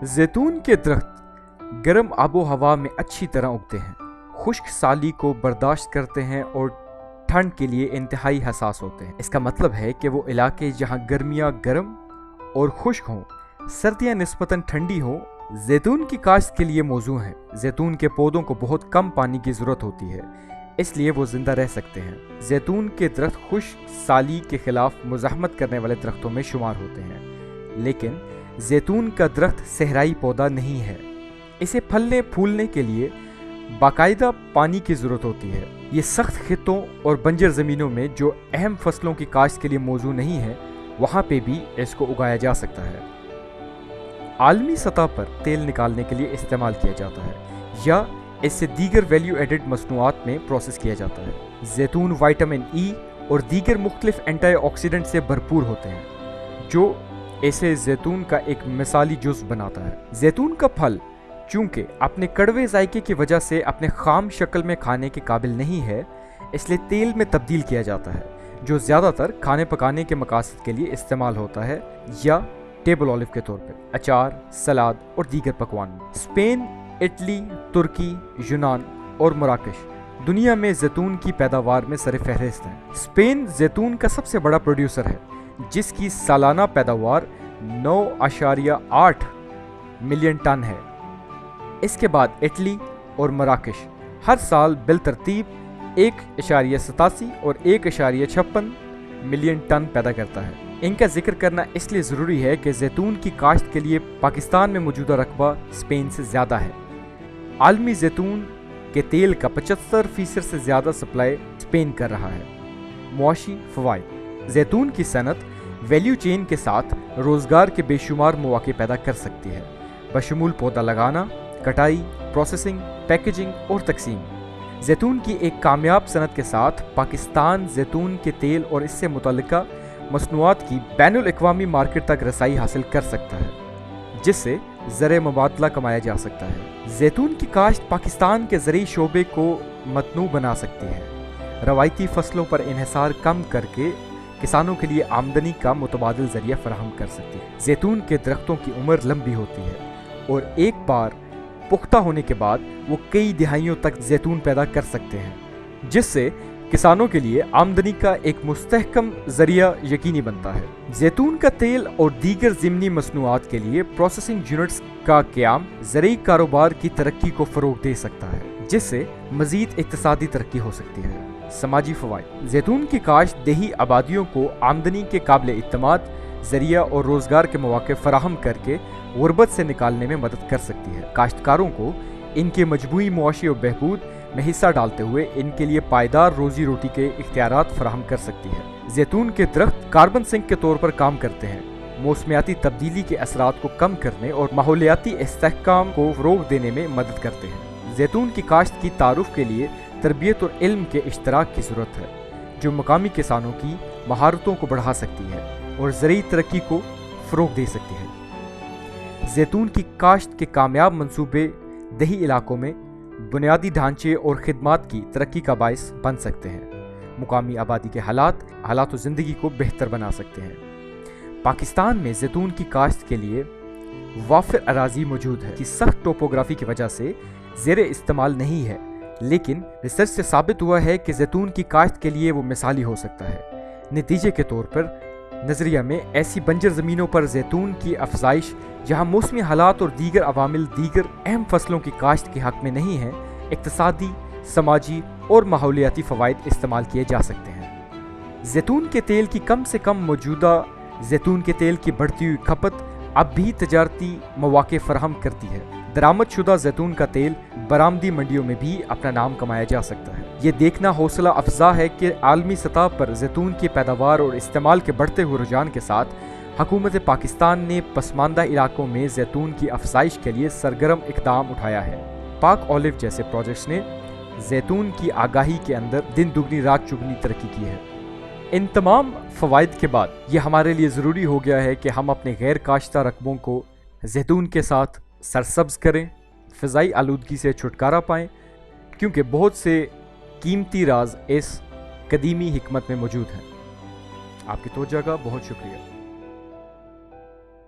जैतून के दरख्त गर्म आबो हवा में अच्छी तरह उगते हैं, खुश्क साली को बर्दाश्त करते हैं और ठंड के लिए इंतहाई हसास होते हैं। इसका मतलब है कि वो इलाके जहाँ गर्मियाँ गर्म और खुश्क हों, सर्दियाँ निस्बतन ठंडी हों, जैतून की काश्त के लिए मौजू हैं। जैतून के पौधों को बहुत कम पानी की ज़रूरत होती है, इसलिए वो ज़िंदा रह सकते हैं। जैतून के दरख्त खुश्क साली के खिलाफ मुज़ाहमत करने वाले दरख्तों में शुमार होते हैं, लेकिन जैतून का दरख्त सहराई पौधा नहीं है। इसे फलने फूलने के लिए बाकायदा पानी की ज़रूरत होती है। ये सख्त खित्तों और बंजर ज़मीनों में जो अहम फसलों की काश्त के लिए मौजू नहीं है, वहाँ पे भी इसको उगाया जा सकता है। आलमी सतह पर तेल निकालने के लिए इस्तेमाल किया जाता है या इससे दीगर वैल्यू एडेड मसनूआत में प्रोसेस किया जाता है। जैतून विटामिन ई और दीगर मुख्तलिफ एंटीऑक्सीडेंट से भरपूर होते हैं, जो इसे जैतून का एक मिसाली जुज़ बनाता है। जैतून का फल चूँकि अपने कड़वे जायके की वजह से अपने खाम शक्ल में खाने के काबिल नहीं है, इसलिए तेल में तब्दील किया जाता है, जो ज़्यादातर खाने पकाने के मकासद के लिए इस्तेमाल होता है या टेबल ऑलिव के तौर पर अचार, सलाद और दीगर पकवान में। स्पेन, इटली, तुर्की, यूनान और मराकश दुनिया में जैतून की पैदावार में सर फहरिस्त हैं। स्पेन जैतून का सबसे बड़ा प्रोड्यूसर है, जिसकी सालाना पैदावार 9.8 मिलियन टन है। इसके बाद इटली और मराकश हर साल बिलतरतीब 1.87 और 1.56 मिलियन टन पैदा करता है। इनका जिक्र करना इसलिए ज़रूरी है कि जैतून की काश्त के लिए पाकिस्तान में मौजूदा रकबा स्पेन से ज़्यादा है। आलमी जैतून के तेल का 75% से ज़्यादा सप्लाई स्पेन कर रहा है। मुआशी फ़वाइद: जैतून की सनत वैल्यू चेन के साथ रोज़गार के बेशुमार मौके पैदा कर सकती है, बशमूल पौधा लगाना, कटाई, प्रोसेसिंग, पैकेजिंग और तकसीम। जैतून की एक कामयाब सनत के साथ पाकिस्तान जैतून के तेल और इससे मुतल्लिका मसनूआत की बैनुल अक़वामी मार्केट तक रसाई हासिल कर सकता है, जिससे ज़र मुबादला कमाया जा सकता है। जैतून की काश्त पाकिस्तान के ज़रई शोबे को मतनू बना सकती है, रवायती फसलों पर इन्हिसार कम करके किसानों के लिए आमदनी का मुतबादिल ज़रिया फराहम कर सकती है। जैतून के दरख्तों की उम्र लंबी होती है और एक बार पुख्ता होने के बाद वो कई दिहाइयों तक जैतून पैदा कर सकते हैं, जिससे किसानों के लिए आमदनी का एक मुस्तहकम जरिया यकीनी बनता है। जैतून का तेल और दीगर ज़िमनी मसनूआत के लिए प्रोसेसिंग यूनिट्स का क़याम ज़रई कारोबार की तरक्की को फ़रोग़ दे सकता है, जिससे मज़ीद इक़्तिसादी तरक्की हो सकती है। समाजी फ़वाइद: जैतून की काश्त देही आबादियों को आमदनी के काबिल इत्तमाद ज़रिया और रोज़गार के मौके फराहम करके गुर्बत से निकालने में मदद कर सकती है। काश्तकारों को इनके मजमूई मुआशी और बहबूद में हिस्सा डालते हुए इनके लिए पायदार रोजी रोटी के इख्तियारात फराहम कर सकती है। जैतून के दरख्त कार्बन सिंक के तौर पर काम करते हैं, मौसमियाती तब्दीली के असरात को कम करने और माहौलियाती इस्तेहकाम को फ़रोग़ देने में मदद करते हैं। जैतून की काश्त की तारुफ के लिए तरबियत और इल्म के इश्तराक की ज़रूरत है, जो मकामी किसानों की महारतों को बढ़ा सकती है और ज़रई तरक्की को फ़रोग़ दे सकती है। जैतून की काश्त के कामयाब मंसूबे दही इलाकों में बुनियादी ढांचे और खिदमात की तरक्की का बायस बन सकते हैं, मुकामी आबादी के हालात ज़िंदगी को बेहतर बना सकते हैं। पाकिस्तान में जैतून की काश्त के लिए वाफिर अराज़ी मौजूद है कि सख्त टोपोग्राफी की वजह से ज़ेर इस्तेमाल नहीं है, लेकिन रिसर्च से साबित हुआ है कि जैतून की काश्त के लिए वो मिसाली हो सकता है। नतीजे के तौर पर नज़रिया में ऐसी बंजर ज़मीनों पर जैतून की अफजाइश, जहाँ मौसमी हालात और दीगर अवामिल दीगर अहम फसलों की काश्त के हक़ में नहीं है, इक़्तिसादी, समाजी और माहौलियाती फ़वाइद इस्तेमाल किए जा सकते हैं। जैतून के तेल की कम से कम मौजूदा जैतून के तेल की बढ़ती हुई खपत अब भी तजारती मौके फराहम करती है। दरामद शुदा जैतून का तेल बरामदी मंडियों में भी अपना नाम कमाया जा सकता है। ये देखना हौसला अफजा है कि आलमी सतह पर जैतून की पैदावार और इस्तेमाल के बढ़ते हुए रुझान के साथ हुकूमत पाकिस्तान ने पसमानदा इलाकों में जैतून की अफजाइश के लिए सरगर्म इक़दाम उठाया है। पाक ऑलिव जैसे प्रोजेक्ट्स ने जैतून की आगाही के अंदर दिन दुगनी रात चुगनी तरक्की की है। इन तमाम फ़वाइद के बाद ये हमारे लिए ज़रूरी हो गया है कि हम अपने गैर काश्ता रकबों को जैतून के साथ सरसब्ज़ करें, फ़िज़ाई आलूदगी से छुटकारा पाएँ, क्योंकि बहुत से कीमती राज इस कदीमी हिकमत में मौजूद हैं। आपकी तवज्जो का बहुत शुक्रिया।